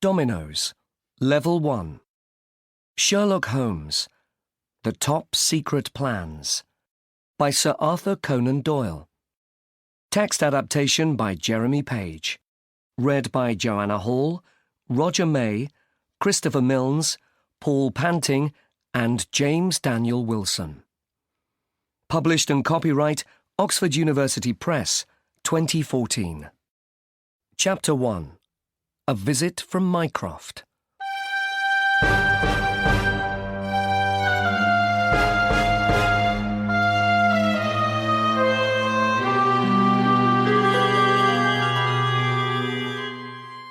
Dominoes, Level 1. Sherlock Holmes, The Top Secret Plans, by Sir Arthur Conan Doyle. Text adaptation by Jeremy Page. Read by Joanna Hall, Roger May, Christopher Milnes, Paul Panting, and James Daniel Wilson. Published and copyright Oxford University Press, 2014. Chapter 1. A Visit from Mycroft.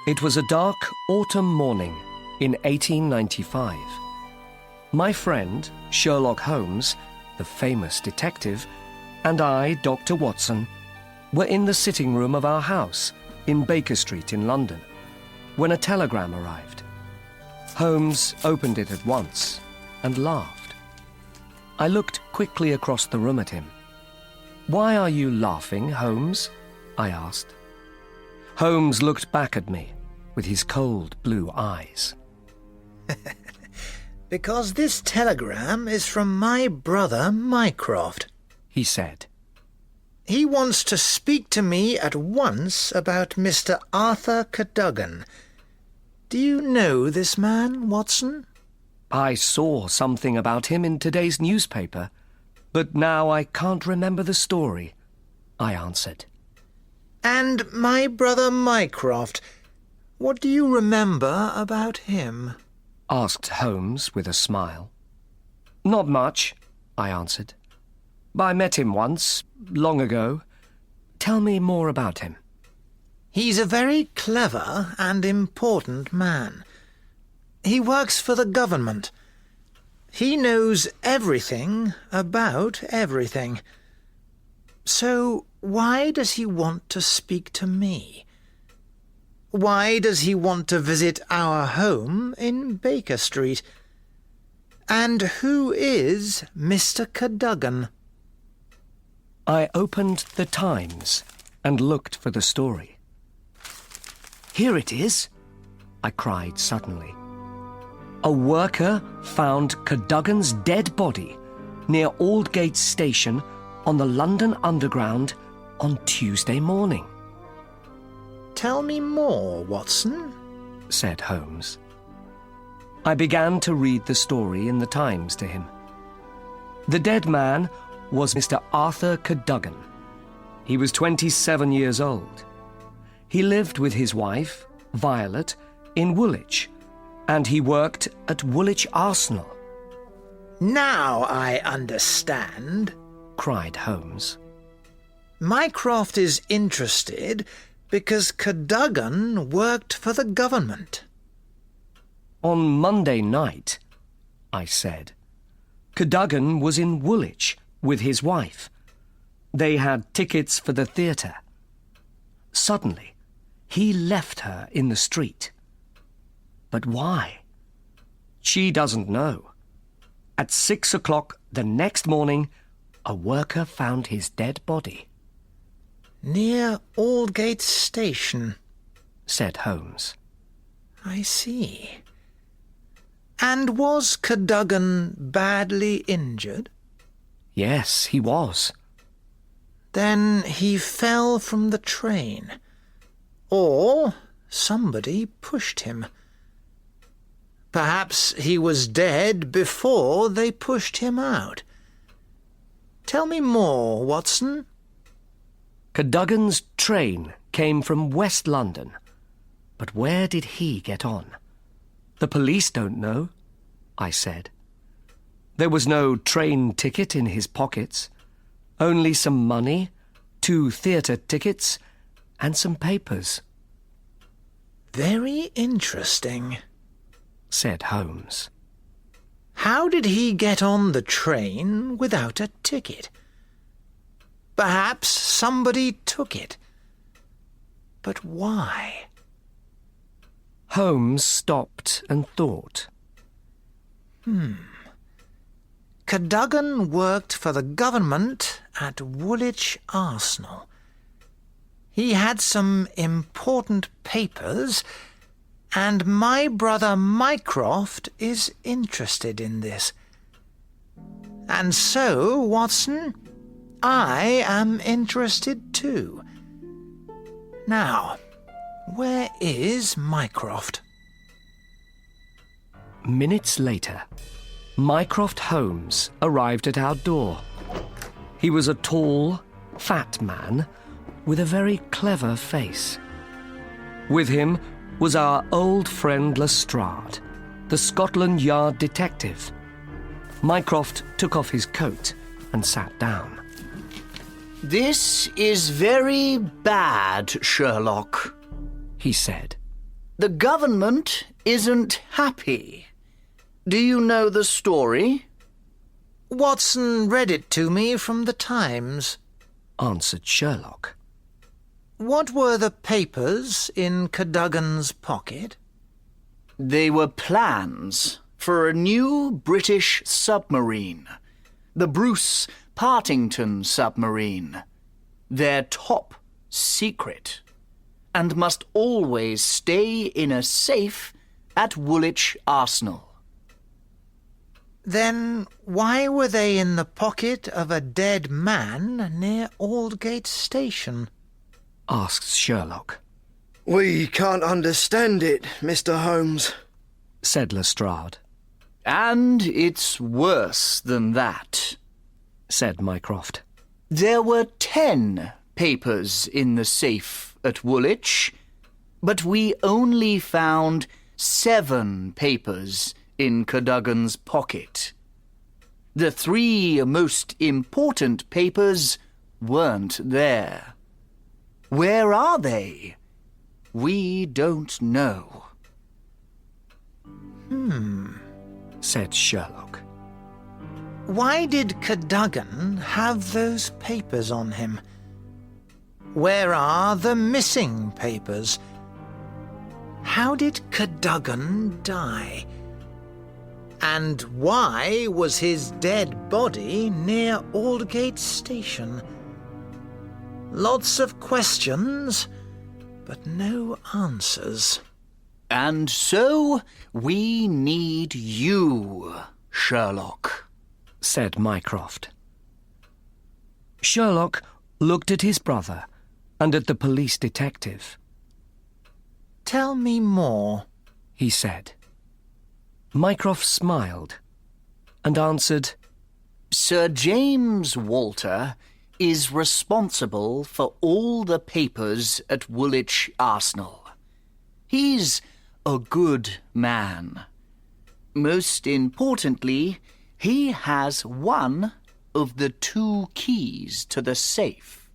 It was a dark autumn morning in 1895. My friend, Sherlock Holmes, the famous detective, and I, Dr. Watson, were in the sitting room of our house in Baker Street in London when a telegram arrived. Holmes opened it at once and laughed. I looked quickly across the room at him. "Why are you laughing, Holmes?" I asked. Holmes looked back at me with his cold blue eyes. "Because this telegram is from my brother Mycroft," he said. "He wants to speak to me at once about Mr. Arthur Cadogan. Do you know this man, Watson?" I saw something about him in today's newspaper, but now I can't remember the story, I answered. "And my brother Mycroft, what do you remember about him?" asked Holmes with a smile. "Not much," I answered. "I met him once, long ago. Tell me more about him." "He's a very clever and important man. He works for the government. He knows everything about everything. So why does he want to speak to me? Why does he want to visit our home in Baker Street? And who is Mr. Cadogan?" I opened the Times and looked for the story. "Here it is," I cried suddenly. "A worker found Cadogan's dead body near Aldgate Station on the London Underground on Tuesday morning." "Tell me more, Watson," said Holmes. I began to read the story in the Times to him. The dead man was Mr. Arthur Cadogan. He was 27 years old. He lived with his wife, Violet, in Woolwich, and he worked at Woolwich Arsenal. "Now I understand," cried Holmes. "Mycroft is interested because Cadogan worked for the government." "On Monday night," I said, "Cadogan was in Woolwich with his wife. They had tickets for the theatre. Suddenly, he left her in the street. But why? She doesn't know. At 6 o'clock the next morning, a worker found his dead body." "Near Aldgate Station," said Holmes. "I see. And was Cadogan badly injured?" "Yes, he was." "Then he fell from the train. Or somebody pushed him. Perhaps he was dead before they pushed him out. Tell me more, Watson." Cadogan's train came from West London. But where did he get on? "The police don't know," I said. "There was no train ticket in his pockets, only some money, 2 theatre tickets, and some papers." "Very interesting," said Holmes. "How did he get on the train without a ticket? Perhaps somebody took it. But why?" Holmes stopped and thought. Cadogan worked for the government at Woolwich Arsenal. He had some important papers, And my brother Mycroft is interested in this. And so, Watson, I am interested too. Now, where is Mycroft? Minutes later, Mycroft Holmes arrived at our door. He was a tall, fat man with a very clever face. With him was our old friend Lestrade, the Scotland Yard detective. Mycroft took off his coat and sat down. "This is very bad, Sherlock," he said. "The government isn't happy. Do you know the story?" Watson read it to me from the Times, answered Sherlock. What were the papers in Cadogan's pocket? They were plans for a new British submarine, the Bruce Partington submarine. They're top secret and must always stay in a safe at Woolwich Arsenal. Then why were they in the pocket of a dead man near Aldgate Station? asked Sherlock. "We can't understand it, Mr. Holmes," said Lestrade. "And it's worse than that," said Mycroft. "There were 10 papers in the safe at Woolwich, but we only found 7 papers in Cadogan's pocket. The 3 most important papers weren't there. Where are they? We don't know." Said Sherlock. Why did Cadogan have those papers on him? Where are the missing papers? How did Cadogan die? And why was his dead body near Aldgate Station? Lots of questions, but no answers. And so we need you, Sherlock, said Mycroft. Sherlock looked at his brother and at the police detective. Tell me more, he said. Mycroft smiled and answered, Sir James Walter is responsible for all the papers at Woolwich Arsenal. He's a good man. Most importantly, he has one of the 2 keys to the safe.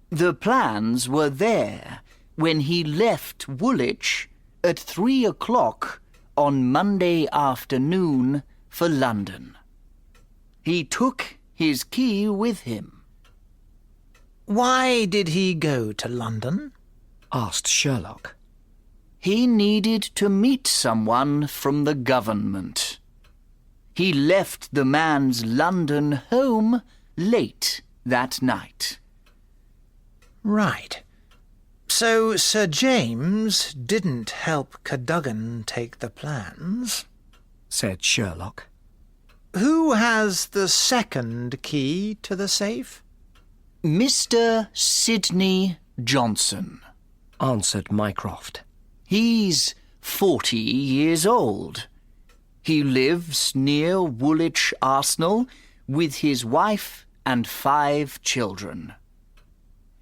The plans were there when he left Woolwich at 3 o'clock on Monday afternoon for London. He took his key with him. Why did he go to London? asked Sherlock. He needed to meet someone from the government. He left the man's London home late that night. Right. So Sir James didn't help Cadogan take the plans, said Sherlock. Who has the second key to the safe? Mr. Sidney Johnson, answered Mycroft. He's 40 years old. He lives near Woolwich Arsenal with his wife and 5 children.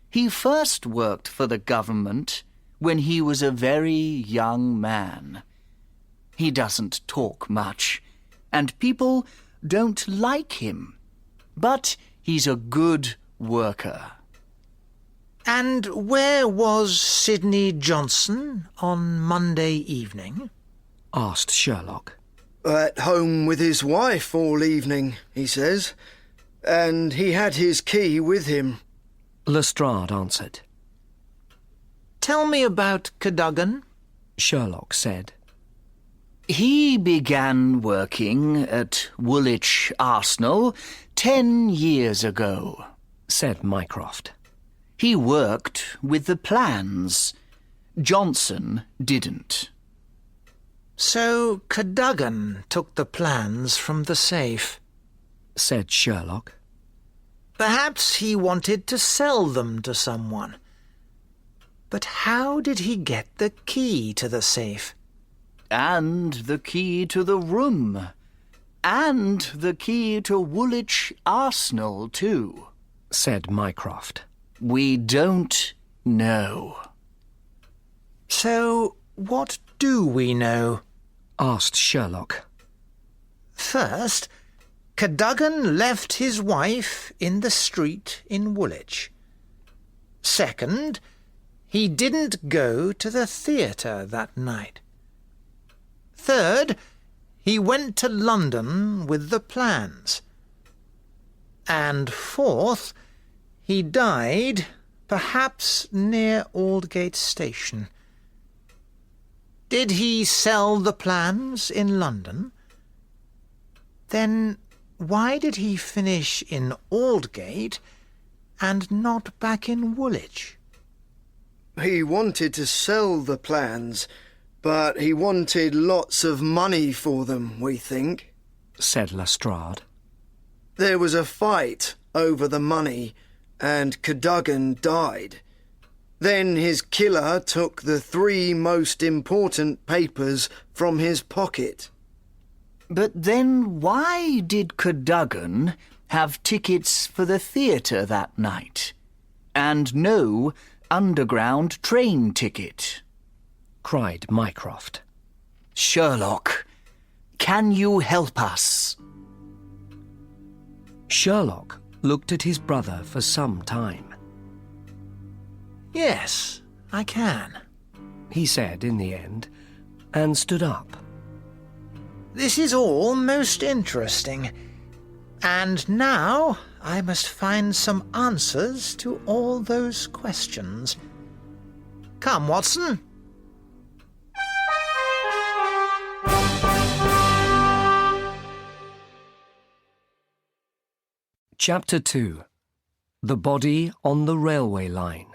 He first worked for the government when he was a very young man. He doesn't talk much, and people don't like him, but he's a good worker. And where was Sidney Johnson on Monday evening? asked Sherlock. At home with his wife all evening, he says, and he had his key with him. Lestrade answered. Tell me about Cadogan, Sherlock said. He began working at Woolwich Arsenal 10 years ago, said Mycroft. He worked with the plans. Johnson didn't. So Cadogan took the plans from the safe, said Sherlock. Perhaps he wanted to sell them to someone. But how did he get the key to the safe? And the key to the room. And the key to Woolwich Arsenal, too, said Mycroft. We don't know. So what do we know? Asked Sherlock. First, Cadogan left his wife in the street in Woolwich. Second, he didn't go to the theatre that night. Third, he went to London with the plans. And fourth, he died, perhaps near Aldgate Station. Did he sell the plans in London? Then why did he finish in Aldgate and not back in Woolwich? He wanted to sell the plans, but he wanted lots of money for them, we think, said Lestrade. There was a fight over the money, and Cadogan died. Then his killer took the 3 most important papers from his pocket. But then why did Cadogan have tickets for the theatre that night, and no underground train ticket? Cried Mycroft. Sherlock, can you help us? Sherlock looked at his brother for some time. Yes, I can, he said in the end, and stood up. This is all most interesting. And now I must find some answers to all those questions. Come, Watson. Chapter 2. The Body on the Railway Line.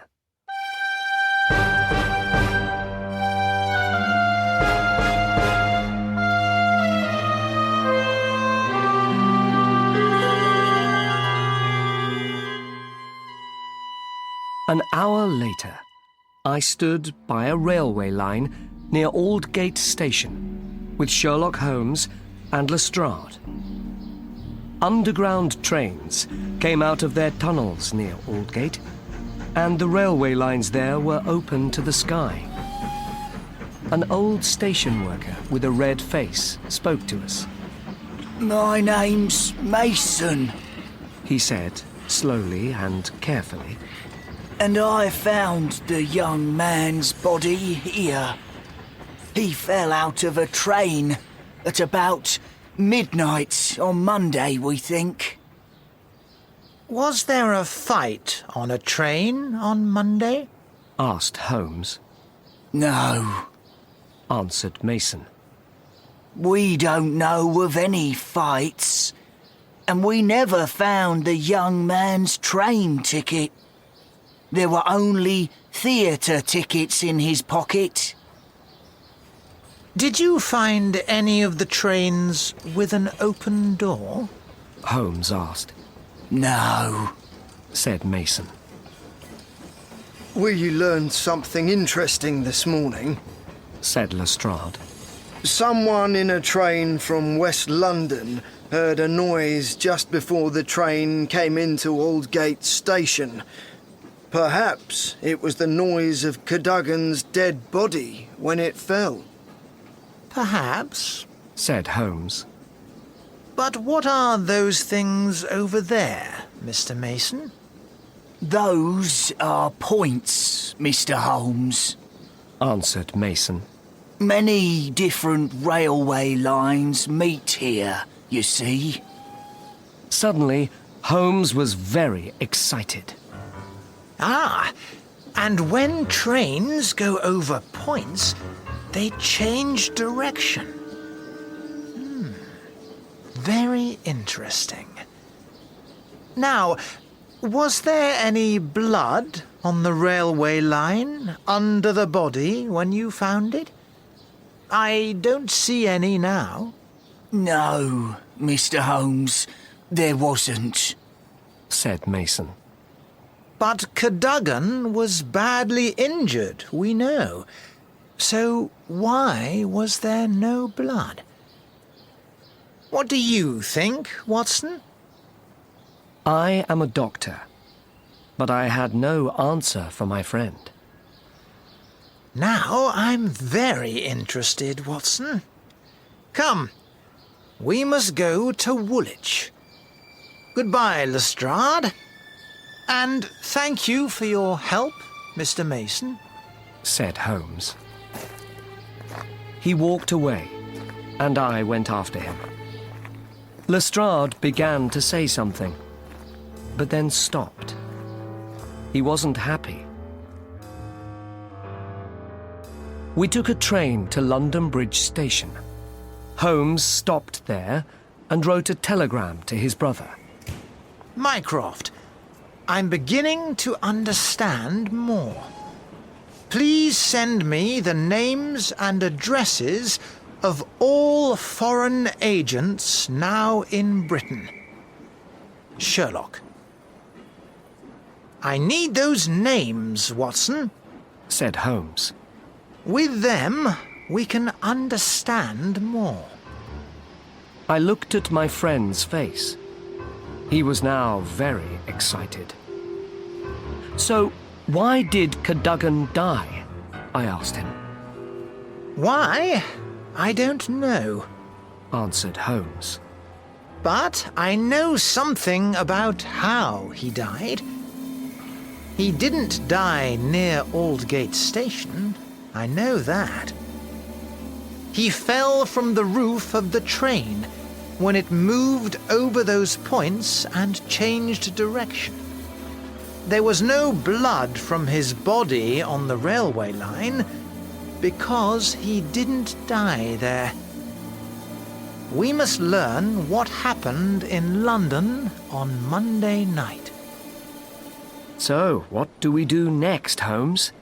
An hour later, I stood by a railway line near Aldgate Station with Sherlock Holmes and Lestrade. Underground trains came out of their tunnels near Aldgate, and the railway lines there were open to the sky. An old station worker with a red face spoke to us. My name's Mason, He said, slowly and carefully. and I found the young man's body here. He fell out of a train at about midnight on Monday, we think. Was there a fight on a train on Monday? Asked Holmes. No, Answered Mason. we don't know of any fights, and we never found the young man's train ticket. There were only theatre tickets in his pocket. Did you find any of the trains with an open door? Holmes asked. No. Said Mason. We learned something interesting this morning. Said Lestrade. Someone in a train from West London heard a noise just before the train came into Aldgate Station. Perhaps it was the noise of Cadogan's dead body when it fell. Perhaps. Said Holmes. But what are those things over there, Mr. Mason? Those are points, Mr. Holmes. Answered Mason. Many different railway lines meet here, you see. Suddenly, Holmes was very excited. Ah, and when trains go over points, they change direction. Very interesting. Now, was there any blood on the railway line under the body when you found it? I don't see any now. No, Mr. Holmes, there wasn't, said Mason. But Cadogan was badly injured, we know. So why was there no blood? What do you think, Watson? I am a doctor, but I had no answer for my friend. Now I'm very interested, Watson. Come, we must go to Woolwich. Goodbye, Lestrade. And thank you for your help, Mr. Mason, said Holmes. He walked away, and I went after him. Lestrade began to say something, but then stopped. He wasn't happy. We took a train to London Bridge Station. Holmes stopped there and wrote a telegram to his brother. Mycroft, I'm beginning to understand more. Please send me the names and addresses of all foreign agents now in Britain. Sherlock. I need those names, Watson, said Holmes. With them, we can understand more. I looked at my friend's face. He was now very excited. So, why did Cadogan die? I asked him. Why? I don't know, answered Holmes. But I know something about how he died. He didn't die near Aldgate Station. I know that. He fell from the roof of the train when it moved over those points and changed direction. There was no blood from his body on the railway line because he didn't die there. We must learn what happened in London on Monday night. So, what do we do next, Holmes?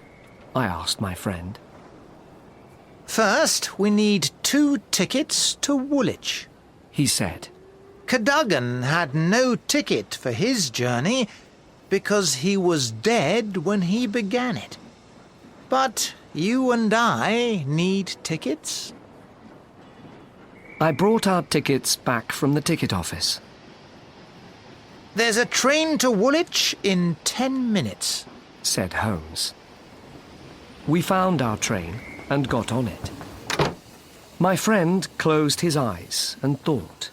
I asked my friend. First, we need 2 tickets to Woolwich, he said. Cadogan had no ticket for his journey because he was dead when he began it. But you and I need tickets. I brought our tickets back from the ticket office. There's a train to Woolwich in 10 minutes, said Holmes. We found our train and got on it. My friend closed his eyes and thought.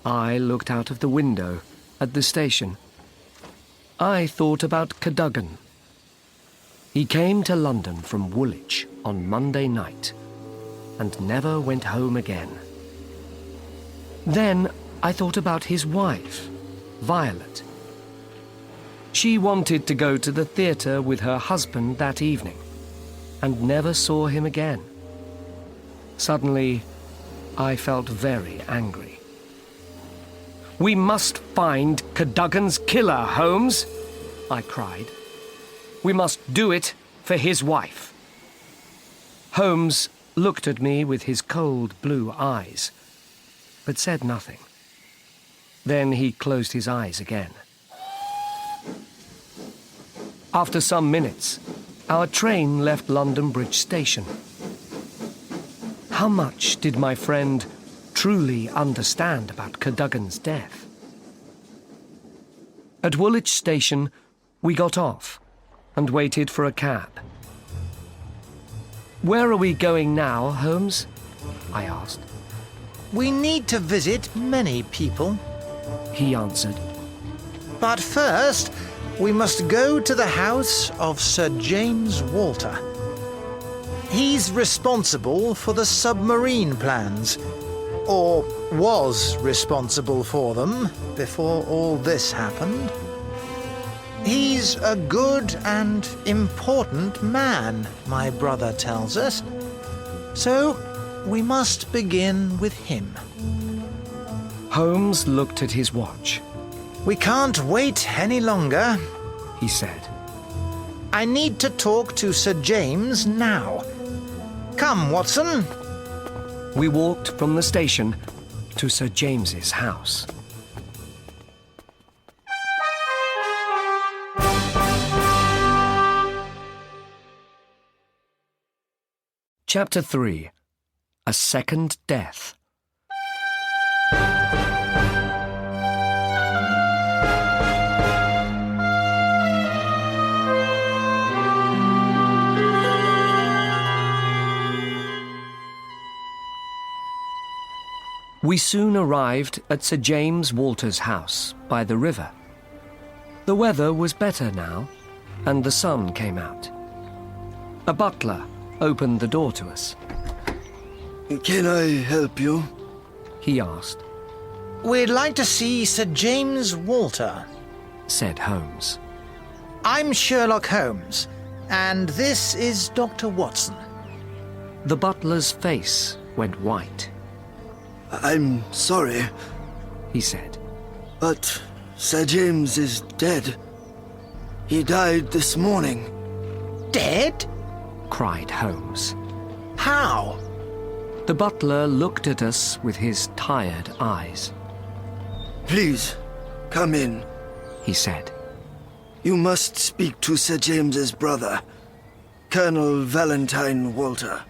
I looked out of the window at the station. I thought about Cadogan. He came to London from Woolwich on Monday night and never went home again. Then I thought about his wife, Violet. She wanted to go to the theatre with her husband that evening and never saw him again. Suddenly, I felt very angry. We must find Cadogan's killer, Holmes, I cried. We must do it for his wife. Holmes looked at me with his cold blue eyes, but said nothing. Then he closed his eyes again. After some minutes, our train left London Bridge Station. How much did my friend truly understand about Cadogan's death? At Woolwich Station, we got off and waited for a cab. Where are we going now, Holmes? I asked. We need to visit many people, he answered. But first, we must go to the house of Sir James Walter. He's responsible for the submarine plans, or was responsible for them before all this happened. He's a good and important man, my brother tells us. So, we must begin with him. Holmes looked at his watch. We can't wait any longer, he said. I need to talk to Sir James now. Come, Watson, we walked from the station to Sir James's house. Chapter 3. A Second Death. We soon arrived at Sir James Walter's house by the river. The weather was better now, and the sun came out. A butler opened the door to us. Can I help you? He asked, We'd like to see Sir James Walter. said Holmes. I'm Sherlock Holmes, and this is Dr. Watson. The butler's face went white. I'm sorry, He said, but Sir James is dead. He died this morning. Dead? cried Holmes. How? The butler looked at us with his tired eyes. Please, come in. He said, You must speak to Sir James's brother, Colonel Valentine Walter.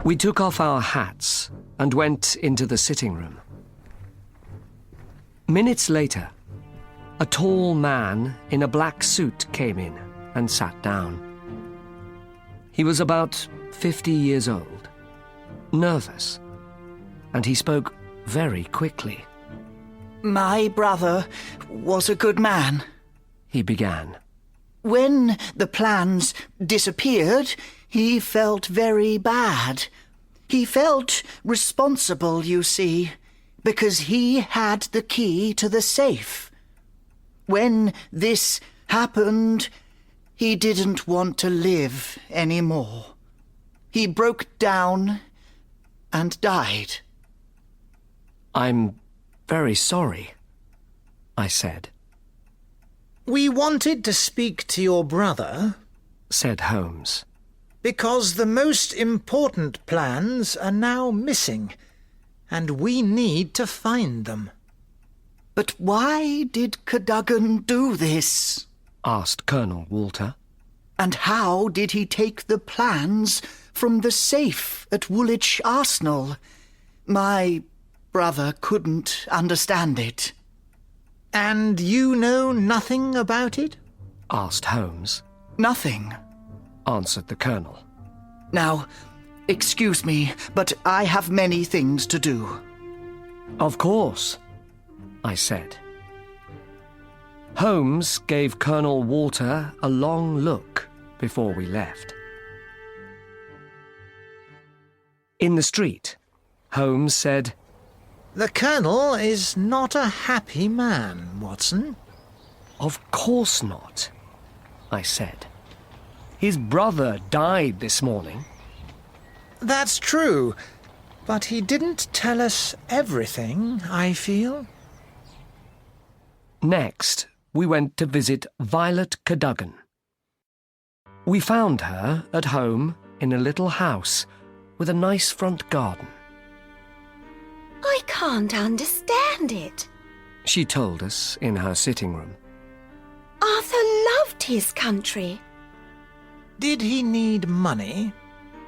We took off our hats and went into the sitting room. Minutes later, a tall man in a black suit came in and sat down. He was about 50 years old, nervous, and he spoke very quickly. My brother was a good man. He began. When the plans disappeared, he felt very bad. He felt responsible, you see, because he had the key to the safe. When this happened, he didn't want to live anymore. He broke down and died. I'm very sorry, I said. We wanted to speak to your brother Said Holmes. because the most important plans are now missing, and we need to find them. But why did Cadogan do this? Asked Colonel Walter. And how did he take the plans from the safe at Woolwich Arsenal? My brother couldn't understand it. And you know nothing about it? Asked Holmes. Nothing. Answered the Colonel. Now, excuse me, but I have many things to do. Of course, I said. Holmes gave Colonel Walter a long look before we left. In the street, Holmes said, The Colonel is not a happy man, Watson. Of course not, I said. His brother died this morning. That's true, but he didn't tell us everything, I feel. Next, we went to visit Violet Cadogan. We found her at home in a little house with a nice front garden. I can't understand it. She told us in her sitting room. Arthur loved his country. Did he need money?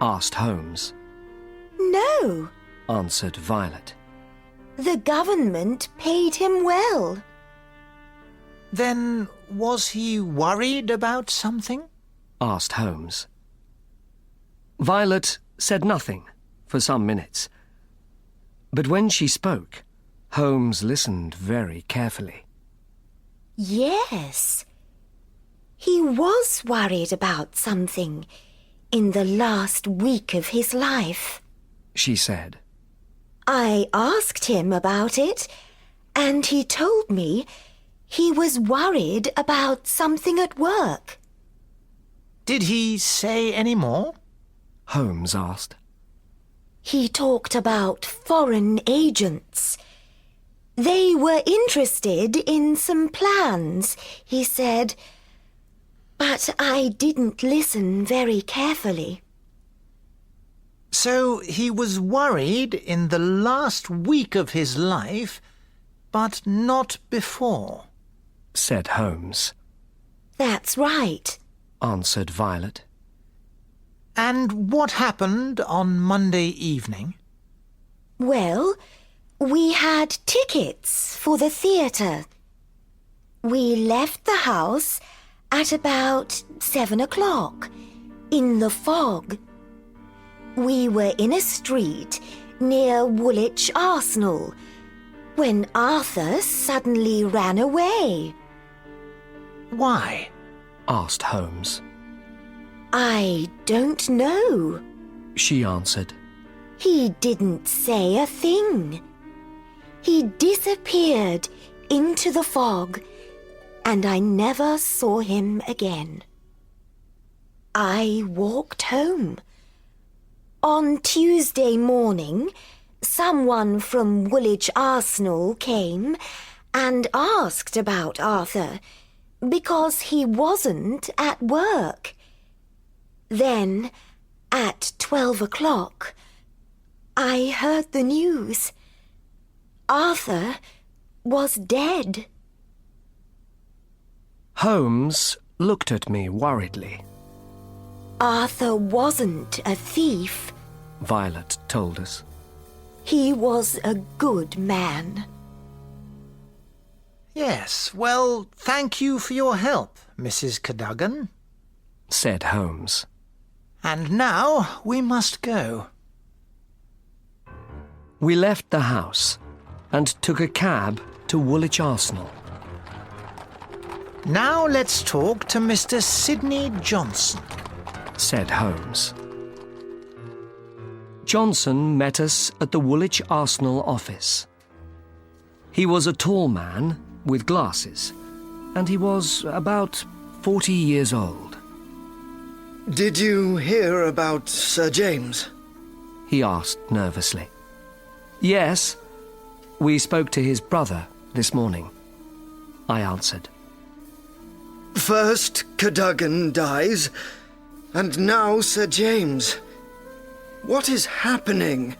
Asked Holmes. No, Answered Violet. the government paid him well. Then was he worried about something? Asked Holmes. Violet said nothing for some minutes. But when she spoke, Holmes listened very carefully. Yes, he was worried about something in the last week of his life. She said. I asked him about it, and he told me he was worried about something at work. Did he say any more? Holmes asked. He talked about foreign agents. They were interested in some plans, he said, but I didn't listen very carefully. So he was worried in the last week of his life, but not before, said Holmes. That's right. Answered Violet. And what happened on Monday evening? Well, we had tickets for the theatre. We left the house at about 7 o'clock, in the fog. We were in a street near Woolwich Arsenal, when Arthur suddenly ran away. Why? Asked Holmes. I don't know. She answered. He didn't say a thing. He disappeared into the fog, and I never saw him again. I walked home. On Tuesday morning, someone from Woolwich Arsenal came and asked about Arthur, because he wasn't at work. Then, at 12 o'clock, I heard the news. Arthur was dead. Holmes looked at me worriedly. Arthur wasn't a thief. Violet told us. He was a good man. Yes, well, thank you for your help, Mrs. Cadogan. Said Holmes. And now we must go. We left the house and took a cab to Woolwich Arsenal. Now let's talk to Mr. Sidney Johnson, said Holmes. Johnson met us at the Woolwich Arsenal office. He was a tall man with glasses, and he was about 40 years old. Did you hear about Sir James? He asked nervously. Yes, we spoke to his brother this morning, I answered. First Cadogan dies, and now Sir James. What is happening?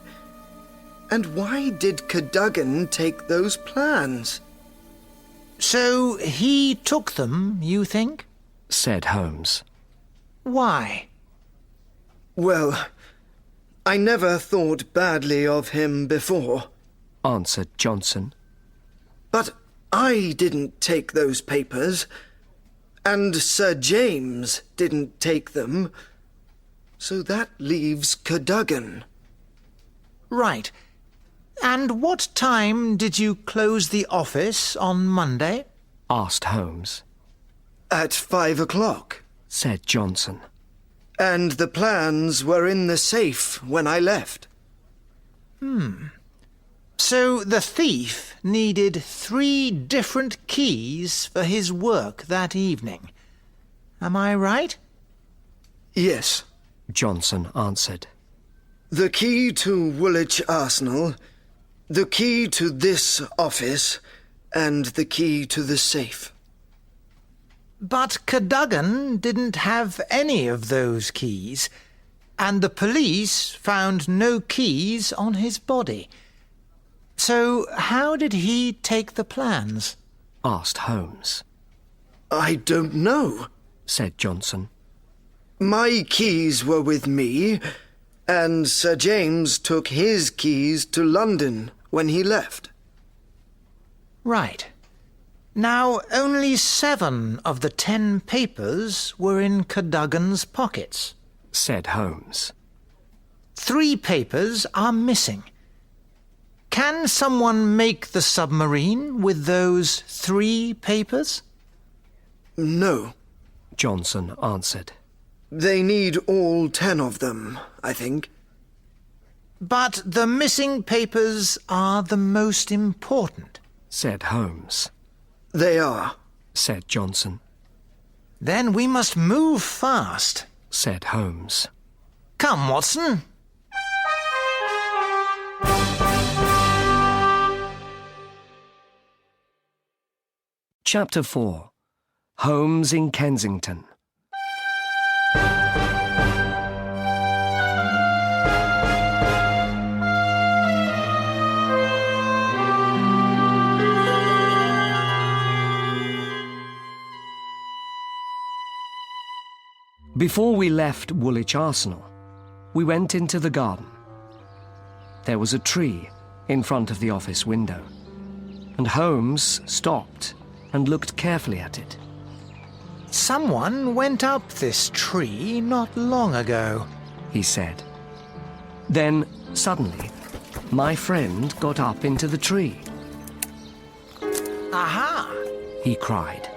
And why did Cadogan take those plans? So he took them, you think? Said Holmes. Why? Well, I never thought badly of him before, answered Johnson. But I didn't take those papers, and Sir James didn't take them, so that leaves Cadogan. Right. And what time did you close the office on Monday? Asked Holmes. At 5 o'clock, said Johnson. And the plans were in the safe when I left. So the thief needed 3 different keys for his work that evening. Am I right? Yes. Johnson answered. The key to Woolwich Arsenal, the key to this office, and the key to the safe. But Cadogan didn't have any of those keys, and the police found no keys on his body. So how did he take the plans? Asked Holmes. I don't know, said Johnson. My keys were with me, and Sir James took his keys to London when he left. Right. Now, only 7 of the 10 papers were in Cadogan's pockets, said Holmes. 3 papers are missing. Can someone make the submarine with those 3 papers? No. Johnson answered. They need all 10 of them, I think. But the missing papers are the most important, said Holmes. They are, said Johnson. Then we must move fast, said Holmes. Come, Watson. Chapter 4. Holmes in Kensington. Before we left Woolwich Arsenal, we went into the garden. There was a tree in front of the office window, and Holmes stopped and looked carefully at it. Someone went up this tree not long ago, he said. Then, suddenly, my friend got up into the tree. Aha! He cried.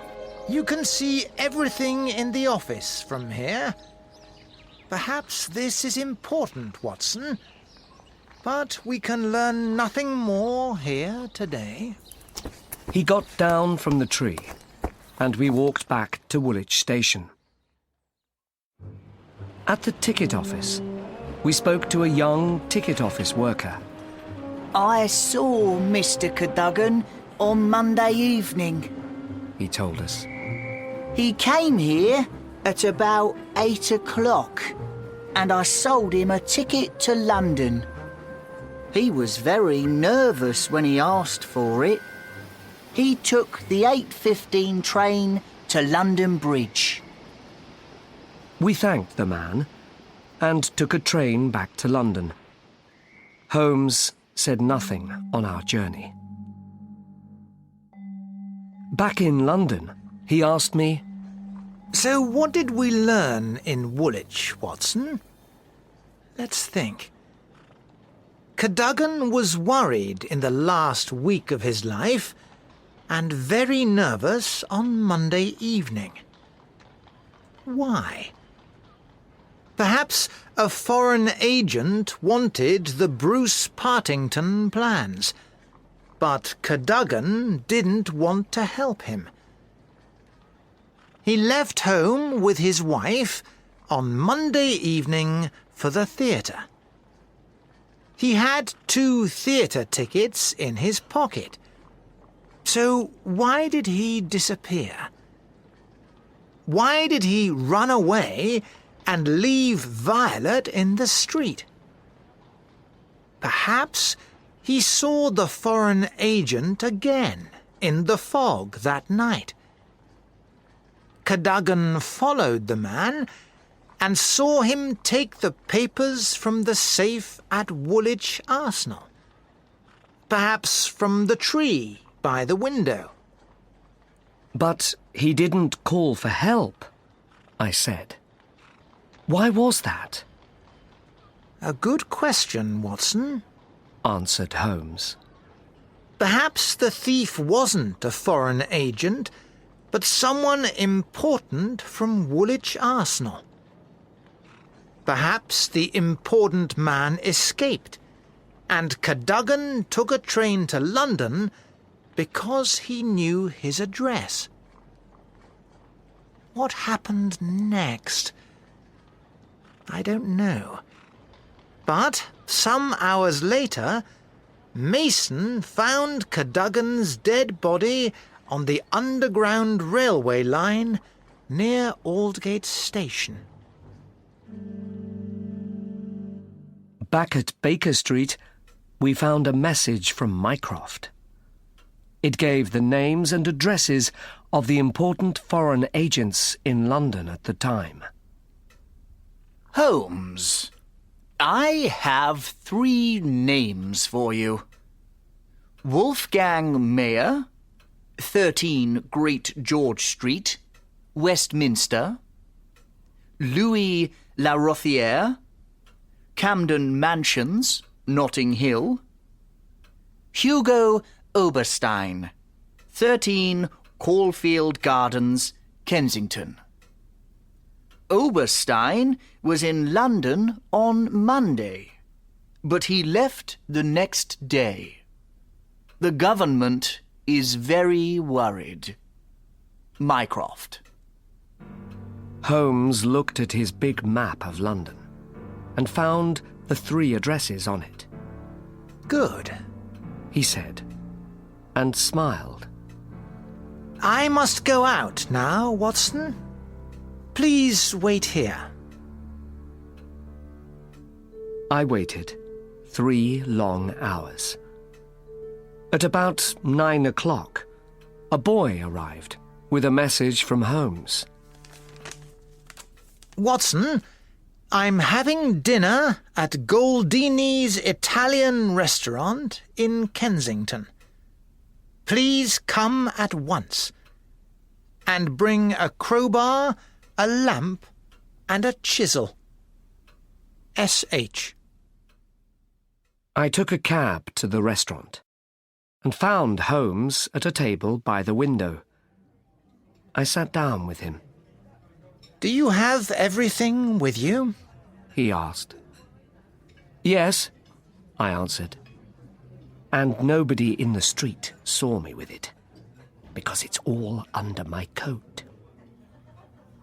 You can see everything in the office from here. Perhaps this is important, Watson. But we can learn nothing more here today. He got down from the tree, and we walked back to Woolwich Station. At the ticket office, we spoke to a young ticket office worker. I saw Mr. Cadogan on Monday evening. He told us. He came here at about 8 o'clock, and I sold him a ticket to London. He was very nervous when he asked for it. He took the 8:15 train to London Bridge. We thanked the man and took a train back to London. Holmes said nothing on our journey. Back in London, he asked me, So what did we learn in Woolwich, Watson? Let's think. Cadogan was worried in the last week of his life and very nervous on Monday evening. Why? Perhaps a foreign agent wanted the Bruce Partington plans, but Cadogan didn't want to help him. He left home with his wife on Monday evening for the theatre. He had 2 theatre tickets in his pocket. So why did he disappear? Why did he run away and leave Violet in the street? Perhaps he saw the foreign agent again in the fog that night. Cadogan followed the man and saw him take the papers from the safe at Woolwich Arsenal. Perhaps from the tree by the window. But he didn't call for help, I said. Why was that? A good question, Watson, Answered Holmes. Perhaps the thief wasn't a foreign agent, but someone important from Woolwich Arsenal. Perhaps the important man escaped, and Cadogan took a train to London because he knew his address. What happened next? I don't know. But some hours later, Mason found Cadogan's dead body on the Underground Railway line near Aldgate Station. Back at Baker Street, we found a message from Mycroft. It gave the names and addresses of the important foreign agents in London at the time. Holmes, I have 3 names for you. Wolfgang Mayer, 13 Great George Street, Westminster. Louis Larothiere, Camden Mansions, Notting Hill. Hugo Oberstein, 13 Caulfield Gardens, Kensington. Oberstein was in London on Monday, but he left the next day. The government is very worried. Mycroft. Holmes looked at his big map of London and found the 3 addresses on it. Good, He said, and smiled. I must go out now, Watson. Please wait here. I waited 3 long hours. At about 9 o'clock, a boy arrived with a message from Holmes. Watson, I'm having dinner at Goldini's Italian restaurant in Kensington. Please come at once. And bring a crowbar, a lamp, and a chisel. S.H. I took a cab to the restaurant and found Holmes at a table by the window. I sat down with him. Do you have everything with you? He asked. Yes, I answered. And nobody in the street saw me with it, because it's all under my coat.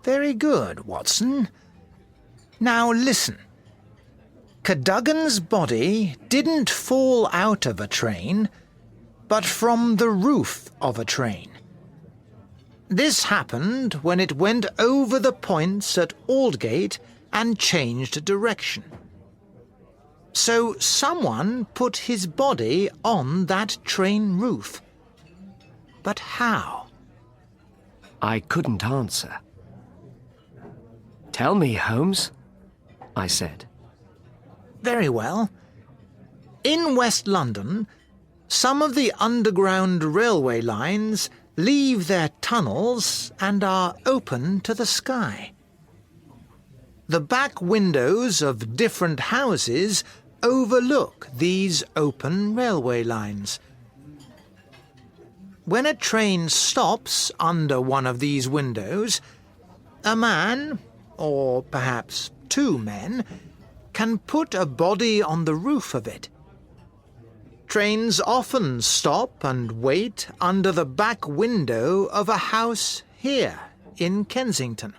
Very good, Watson. Now listen. Cadogan's body didn't fall out of a train, but from the roof of a train. This happened when it went over the points at Aldgate and changed direction. So someone put his body on that train roof. But how? I couldn't answer. Tell me, Holmes, I said. Very well. In West London, some of the underground railway lines leave their tunnels and are open to the sky. The back windows of different houses overlook these open railway lines. When a train stops under one of these windows, a man, or perhaps two men, can put a body on the roof of it. Trains often stop and wait under the back window of a house here in Kensington.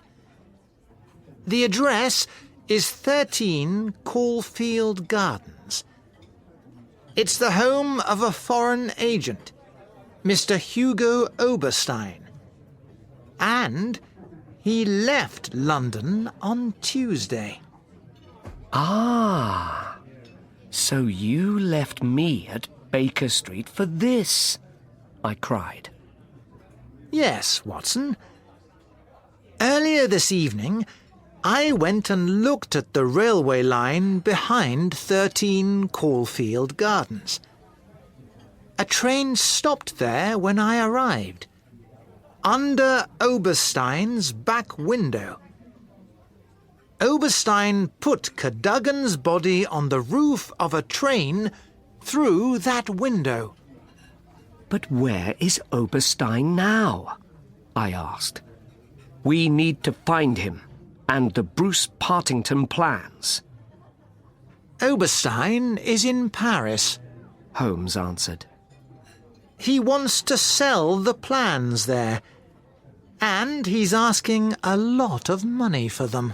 The address is 13 Caulfield Gardens. It's the home of a foreign agent, Mr. Hugo Oberstein. And he left London on Tuesday. Ah, so you left me at Baker Street for this, I cried. Yes, Watson. Earlier this evening, I went and looked at the railway line behind 13 Caulfield Gardens. A train stopped there when I arrived, under Oberstein's back window. Oberstein put Cadogan's body on the roof of a train through that window. But where is Oberstein now? I asked. We need to find him and the Bruce Partington plans. Oberstein is in Paris, Holmes answered. He wants to sell the plans there, and he's asking a lot of money for them.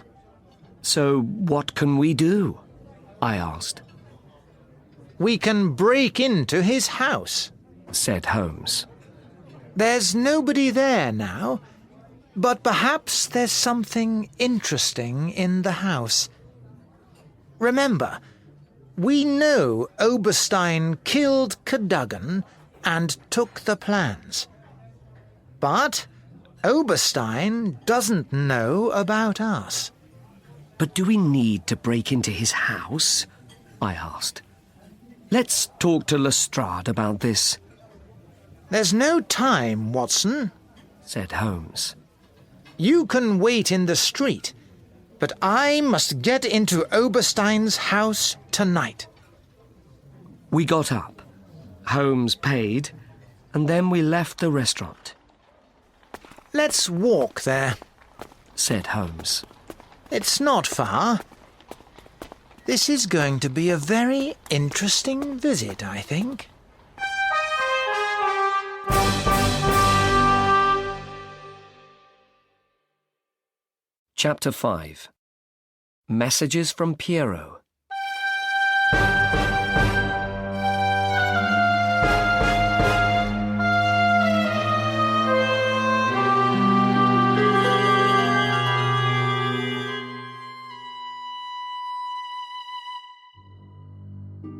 So what can we do? I asked. We can break into his house, said Holmes. There's nobody there now, but perhaps there's something interesting in the house. Remember, we know Oberstein killed Cadogan and took the plans. But Oberstein doesn't know about us. But do we need to break into his house? I asked. Let's talk to Lestrade about this. There's no time, Watson, said Holmes. You can wait in the street, but I must get into Oberstein's house tonight. We got up. Holmes paid, and then we left the restaurant. Let's walk there, said Holmes. It's not far. This is going to be a very interesting visit, I think. Chapter 5. Messages from Pierrot.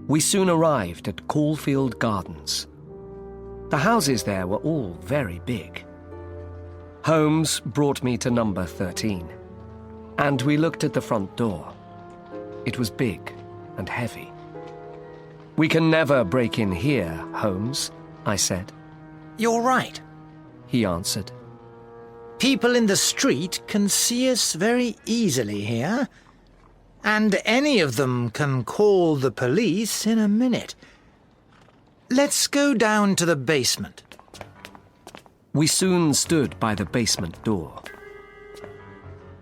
We soon arrived at Caulfield Gardens. The houses there were all very big. Holmes brought me to number 13, and we looked at the front door. It was big and heavy. "We can never break in here, Holmes," I said. You're right. He answered. People in the street can see us very easily here, and any of them can call the police in a minute. Let's go down to the basement. We soon stood by the basement door.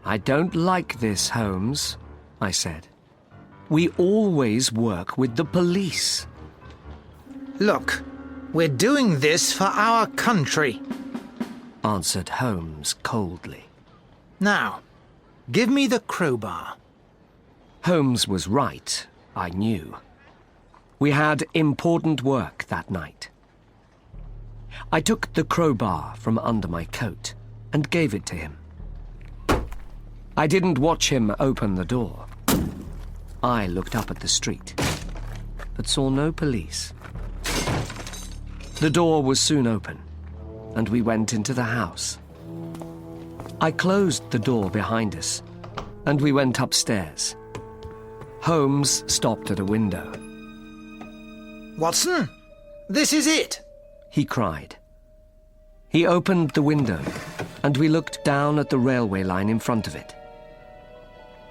"I don't like this, Holmes," I said. "We always work with the police." Look, we're doing this for our country. Answered Holmes coldly. Now, give me the crowbar. Holmes was right, I knew. We had important work that night. I took the crowbar from under my coat and gave it to him. I didn't watch him open the door. I looked up at the street, but saw no police. The door was soon open, and we went into the house. I closed the door behind us, and we went upstairs. Holmes stopped at a window. Watson, this is it. He cried. He opened the window, and we looked down at the railway line in front of it.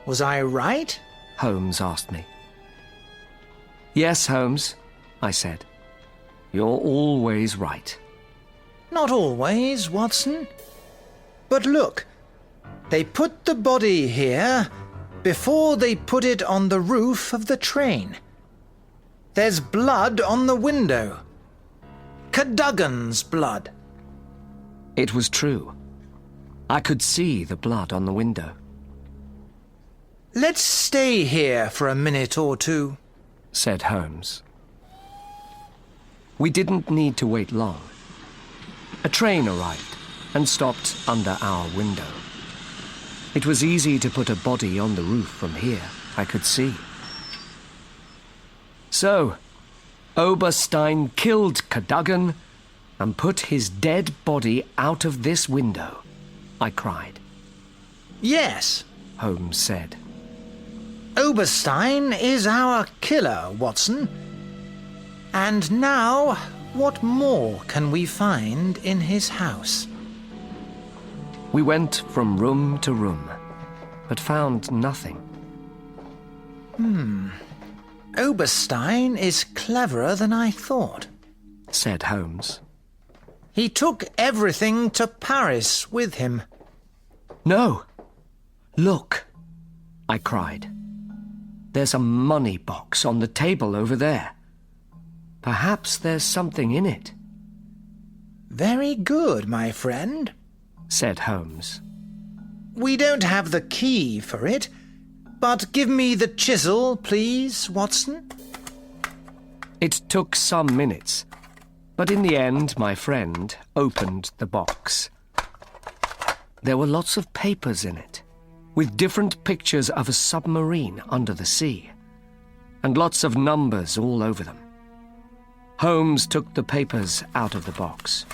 Was I right? Holmes asked me. "Yes, Holmes," I said. "You're always right." Not always, Watson. But look, they put the body here before they put it on the roof of the train. There's blood on the window. Cadogan's blood. It was true. I could see the blood on the window. Let's stay here for a minute or two, said Holmes. We didn't need to wait long. A train arrived and stopped under our window. It was easy to put a body on the roof from here, I could see. So, Oberstein killed Cadogan and put his dead body out of this window, I cried. Yes, Holmes said. Oberstein is our killer, Watson. And now, what more can we find in his house? We went from room to room, but found nothing. Oberstein is cleverer than I thought, said Holmes. He took everything to Paris with him. No! Look! I cried. There's a money box on the table over there. Perhaps there's something in it. Very good, my friend, said Holmes. We don't have the key for it, but give me the chisel, please, Watson. It took some minutes, but in the end my friend opened the box. There were lots of papers in it, with different pictures of a submarine under the sea, and lots of numbers all over them. Holmes took the papers out of the box.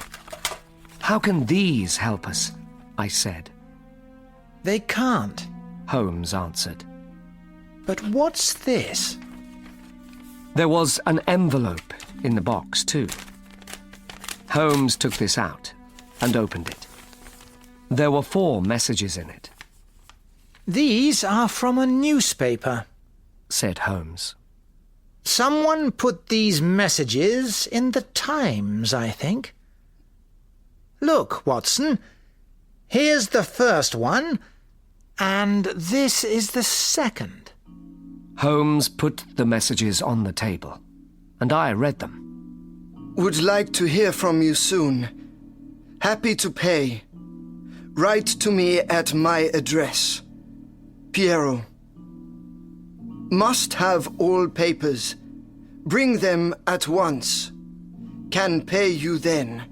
How can these help us? I said. They can't, Holmes answered. But what's this? There was an envelope in the box, too. Holmes took this out and opened it. There were 4 messages in it. These are from a newspaper, said Holmes. Someone put these messages in the Times, I think. Look, Watson, here's the first one, and this is the second. Holmes put the messages on the table, and I read them. Would like to hear from you soon. Happy to pay. Write to me at my address. Piero. Must have all papers. Bring them at once. Can pay you then.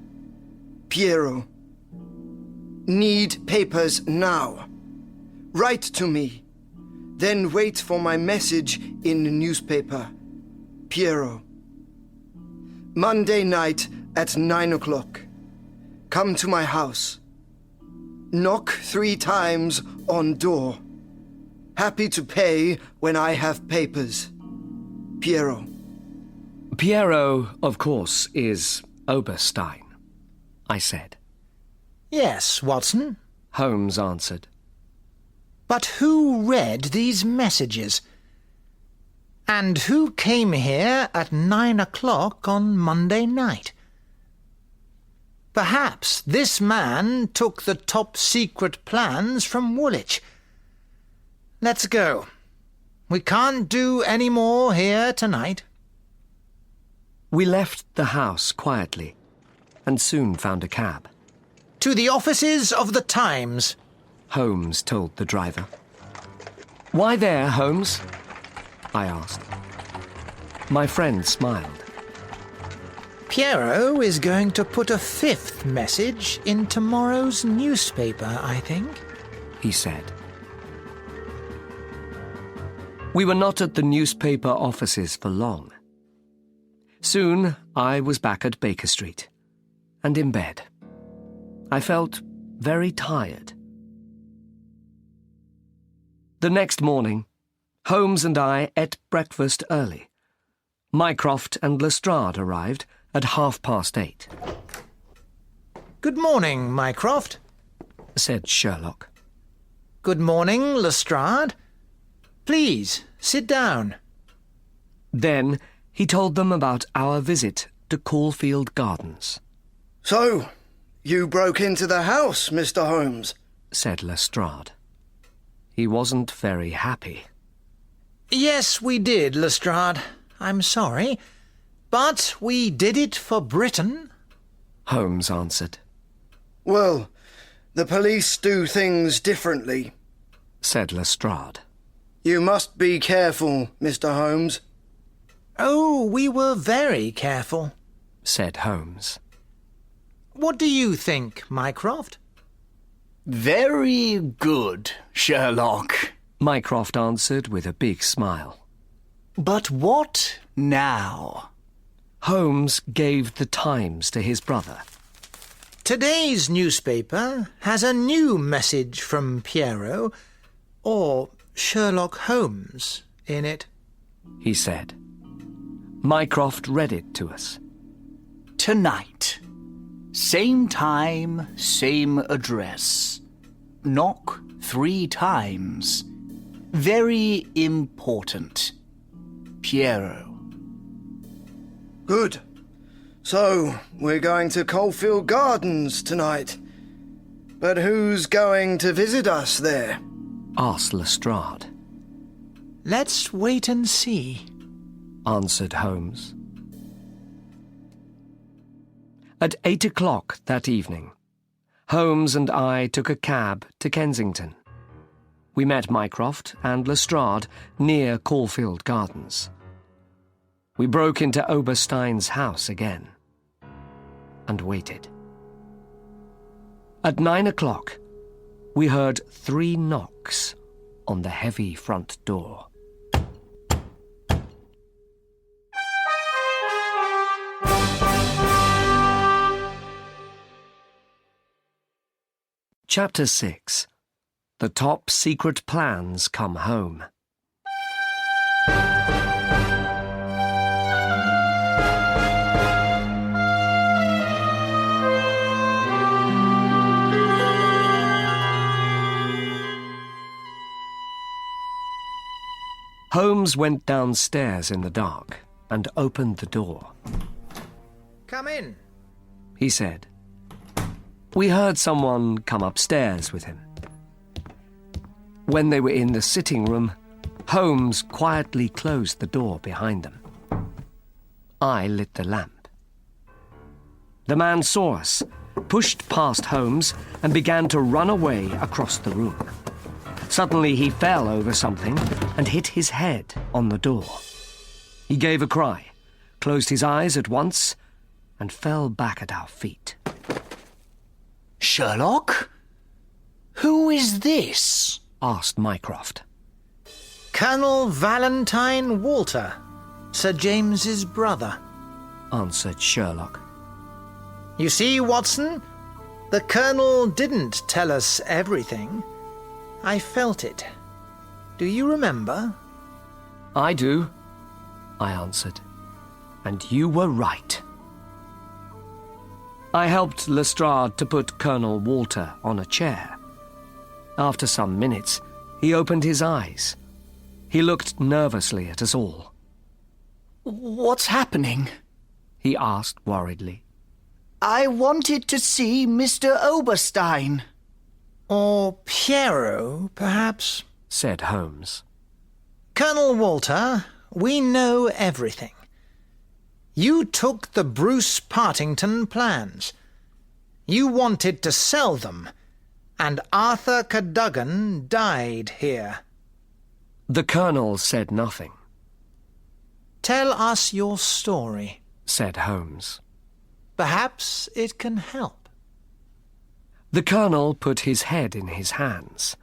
Piero. Need papers now. Write to me. Then wait for my message in the newspaper. Piero. Monday night at 9 o'clock. Come to my house. Knock 3 times on door. Happy to pay when I have papers. Piero. Piero, of course, is Oberstein, I said. Yes, Watson. Holmes answered. But who read these messages? And who came here at 9 o'clock on Monday night? Perhaps this man took the top-secret plans from Woolwich. Let's go. We can't do any more here tonight. We left the house quietly and soon found a cab. To the offices of the Times, Holmes told the driver. Why there, Holmes? I asked. My friend smiled. Piero is going to put a fifth message in tomorrow's newspaper, I think, he said. We were not at the newspaper offices for long. Soon I was back at Baker Street and in bed. I felt very tired. The next morning, Holmes and I ate breakfast early. Mycroft and Lestrade arrived at 8:30. Good morning, Mycroft, said Sherlock. Good morning, Lestrade. Please, sit down. Then he told them about our visit to Caulfield Gardens. So, you broke into the house, Mr. Holmes, said Lestrade. He wasn't very happy. Yes, we did, Lestrade. I'm sorry. But we did it for Britain, Holmes answered. Well, the police do things differently, said Lestrade. You must be careful, Mr. Holmes. Oh, we were very careful, said Holmes. What do you think, Mycroft? Very good, Sherlock. Mycroft answered with a big smile. But what now? Holmes gave the Times to his brother. Today's newspaper has a new message from Piero, or Sherlock Holmes, in it, he said. Mycroft read it to us. Tonight. Same time, same address. Knock 3 times. Very important. Piero. Good. So, we're going to Caulfield Gardens tonight. But who's going to visit us there? Asked Lestrade. Let's wait and see, answered Holmes. At 8 o'clock that evening, Holmes and I took a cab to Kensington. We met Mycroft and Lestrade near Caulfield Gardens. We broke into Oberstein's house again and waited. At 9 o'clock, we heard 3 knocks on the heavy front door. Chapter 6. The Top Secret Plans Come Home. Holmes went downstairs in the dark and opened the door. Come in, he said. We heard someone come upstairs with him. When they were in the sitting room, Holmes quietly closed the door behind them. I lit the lamp. The man saw us, pushed past Holmes, and began to run away across the room. Suddenly he fell over something and hit his head on the door. He gave a cry, closed his eyes at once, and fell back at our feet. Sherlock? Who is this? Asked Mycroft. Colonel Valentine Walter, Sir James's brother, answered Sherlock. You see, Watson, the Colonel didn't tell us everything. I felt it. Do you remember? I do, I answered. And you were right. I helped Lestrade to put Colonel Walter on a chair. After some minutes, he opened his eyes. He looked nervously at us all. What's happening? He asked worriedly. I wanted to see Mr. Oberstein. Or Pierrot, perhaps? Said Holmes. Colonel Walter, we know everything. You took the Bruce Partington plans. You wanted to sell them, and Arthur Cadogan died here. The Colonel said nothing. Tell us your story, said Holmes. Perhaps it can help. The Colonel put his head in his hands,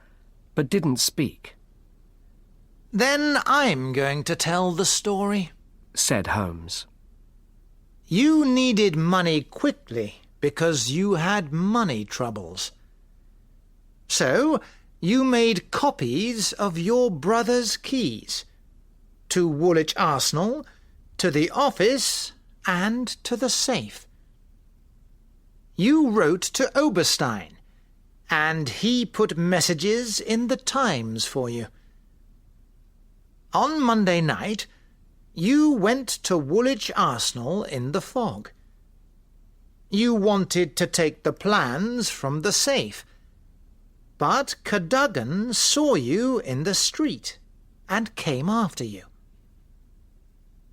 but didn't speak. Then I'm going to tell the story, said Holmes. You needed money quickly because you had money troubles. So you made copies of your brother's keys to Woolwich Arsenal, to the office, and to the safe. You wrote to Oberstein, and he put messages in the Times for you. On Monday night, you went to Woolwich Arsenal in the fog. You wanted to take the plans from the safe, but Cadogan saw you in the street and came after you.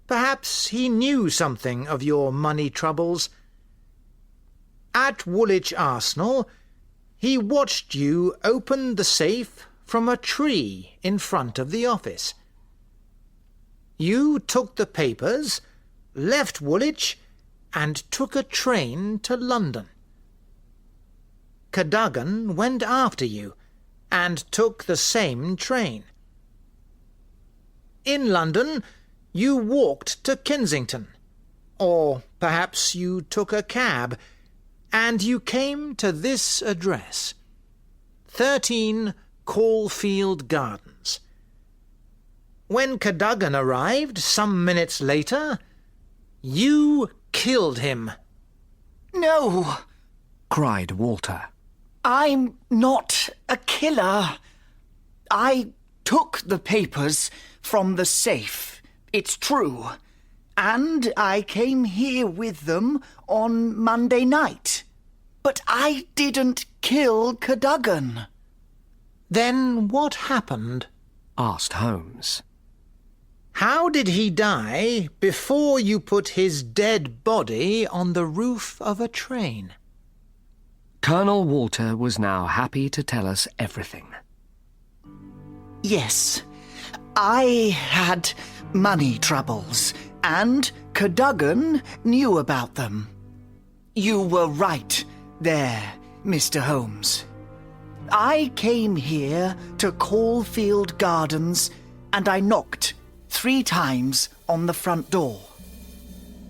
Perhaps he knew something of your money troubles. At Woolwich Arsenal, he watched you open the safe from a tree in front of the office. You took the papers, left Woolwich, and took a train to London. Cadogan went after you and took the same train. In London, you walked to Kensington, or perhaps you took a cab, and you came to this address, 13 Caulfield Gardens. When Cadogan arrived some minutes later, you killed him. No, cried Walter. I'm not a killer. I took the papers from the safe, it's true, and I came here with them on Monday night. But I didn't kill Cadogan. Then what happened? Asked Holmes. How did he die before you put his dead body on the roof of a train? Colonel Walter was now happy to tell us everything. Yes, I had money troubles, and Cadogan knew about them. You were right there, Mr. Holmes. I came here to Caulfield Gardens, and I knocked 3 times on the front door.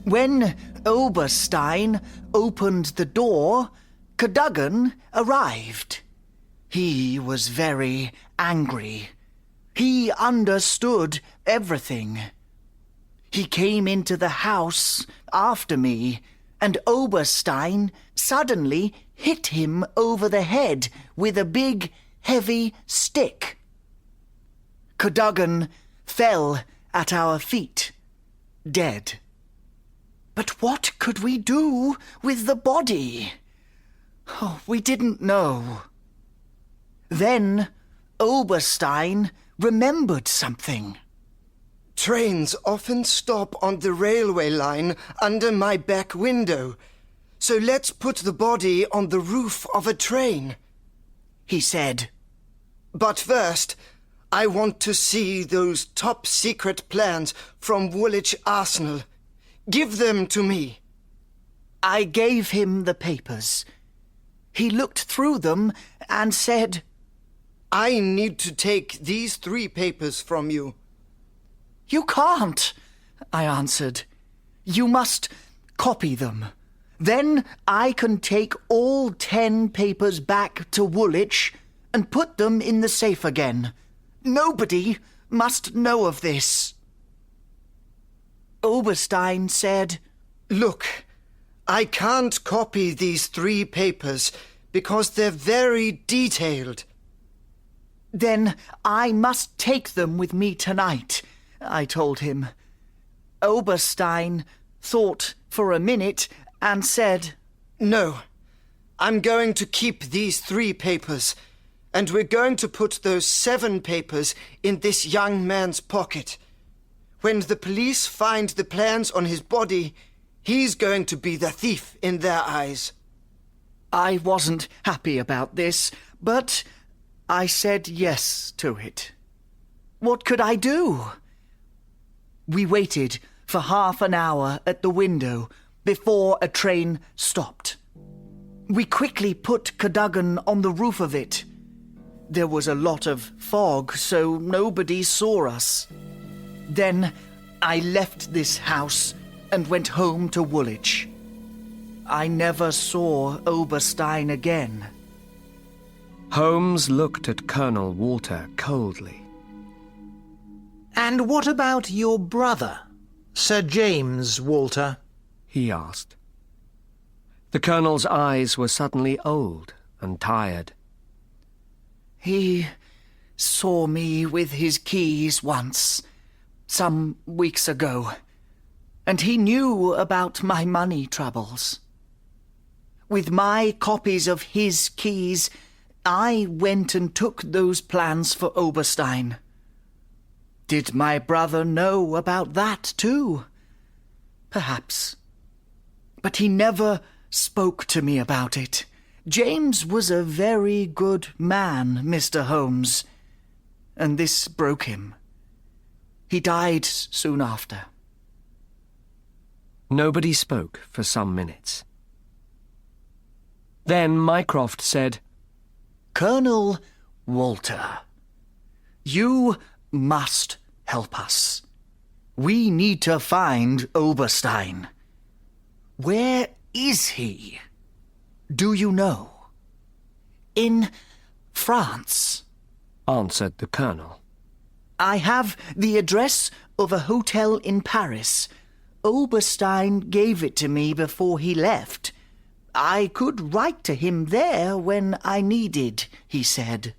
When Oberstein opened the door, Cadogan arrived. He was very angry. He understood everything. He came into the house after me, and Oberstein suddenly hit him over the head with a big, heavy stick. Cadogan fell at our feet, dead. But what could we do with the body? Oh, we didn't know. Then Oberstein remembered something. Trains often stop on the railway line under my back window, so let's put the body on the roof of a train, he said. But first, I want to see those top-secret plans from Woolwich Arsenal. Give them to me. I gave him the papers. He looked through them and said, I need to take these 3 papers from you. You can't, I answered. You must copy them. Then I can take all 10 papers back to Woolwich and put them in the safe again. Nobody must know of this. Oberstein said, Look, I can't copy these 3 papers because they're very detailed. Then I must take them with me tonight, I told him. Oberstein thought for a minute and said, No, I'm going to keep these 3 papers, and we're going to put those 7 papers in this young man's pocket. When the police find the plans on his body, he's going to be the thief in their eyes. I wasn't happy about this, but I said yes to it. What could I do? We waited for half an hour at the window before a train stopped. We quickly put Cadogan on the roof of it. There was a lot of fog, so nobody saw us. Then I left this house and went home to Woolwich. I never saw Oberstein again. Holmes looked at Colonel Walter coldly. And what about your brother, Sir James Walter? He asked. The Colonel's eyes were suddenly old and tired. He saw me with his keys once, some weeks ago, and he knew about my money troubles. With my copies of his keys, I went and took those plans for Oberstein. Did my brother know about that too? Perhaps. But he never spoke to me about it. James was a very good man, Mr. Holmes, and this broke him. He died soon after. Nobody spoke for some minutes. Then Mycroft said, Colonel Walter, you must help us. We need to find Oberstein. Where is he? Do you know? In France, answered the Colonel. I have the address of a hotel in Paris. Oberstein gave it to me before he left. I could write to him there when I needed, he said.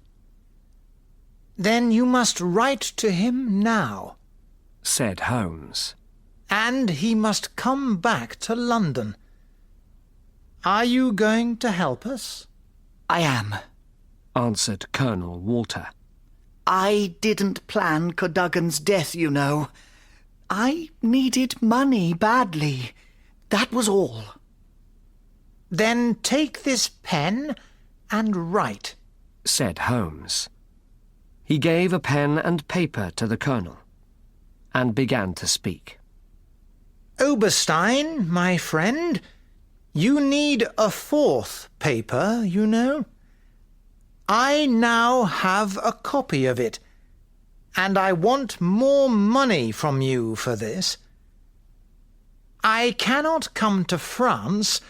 Then you must write to him now, said Holmes. and he must come back to London. Are you going to help us? I am, answered Colonel Walter. I didn't plan Cadogan's death, you know. I needed money badly. That was all. Then take this pen and write, said Holmes. He gave a pen and paper to the Colonel and began to speak. Oberstein, my friend, you need a fourth paper, you know. I now have a copy of it, and I want more money from you for this. I cannot come to France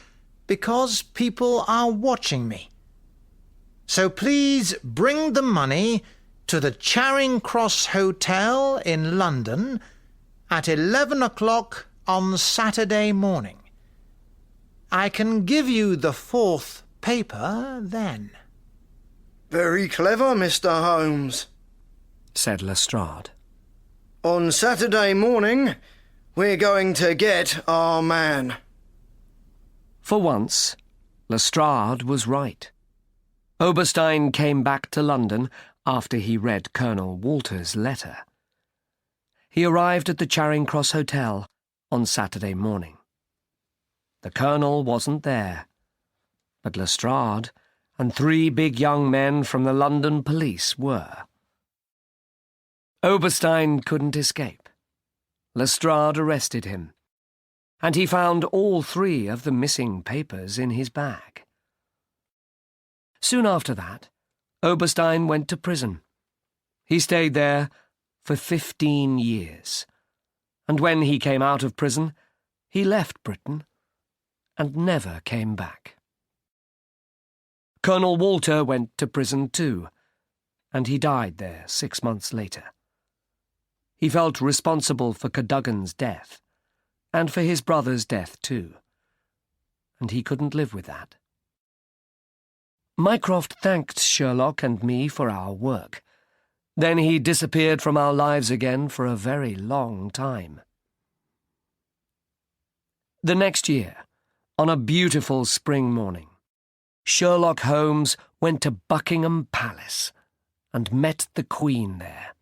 because people are watching me. So please bring the money to the Charing Cross Hotel in London at 11 o'clock on Saturday morning. I can give you the fourth paper then. Very clever, Mr. Holmes, said Lestrade. On Saturday morning, we're going to get our man. For once, Lestrade was right. Oberstein came back to London after he read Colonel Walter's letter. He arrived at the Charing Cross Hotel on Saturday morning. The Colonel wasn't there, but Lestrade and 3 big young men from the London police were. Oberstein couldn't escape. Lestrade arrested him, and he found all 3 of the missing papers in his bag. Soon after that, Oberstein went to prison. He stayed there for 15 years, and when he came out of prison, he left Britain and never came back. Colonel Walter went to prison too, and he died there 6 months later. He felt responsible for Cadogan's death, and for his brother's death too, and he couldn't live with that. Mycroft thanked Sherlock and me for our work. Then he disappeared from our lives again for a very long time. The next year, on a beautiful spring morning, Sherlock Holmes went to Buckingham Palace and met the Queen there.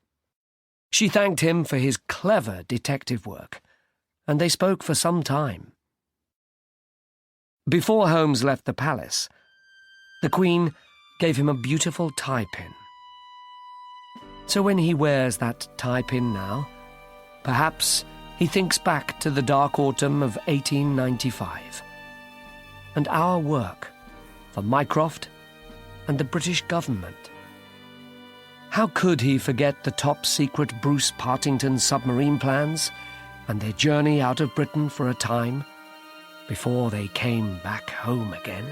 She thanked him for his clever detective work, and they spoke for some time. Before Holmes left the palace, the Queen gave him a beautiful tie-pin. So when he wears that tie-pin now, perhaps he thinks back to the dark autumn of 1895 and our work for Mycroft and the British government. How could he forget the top-secret Bruce Partington submarine plans and their journey out of Britain for a time before they came back home again?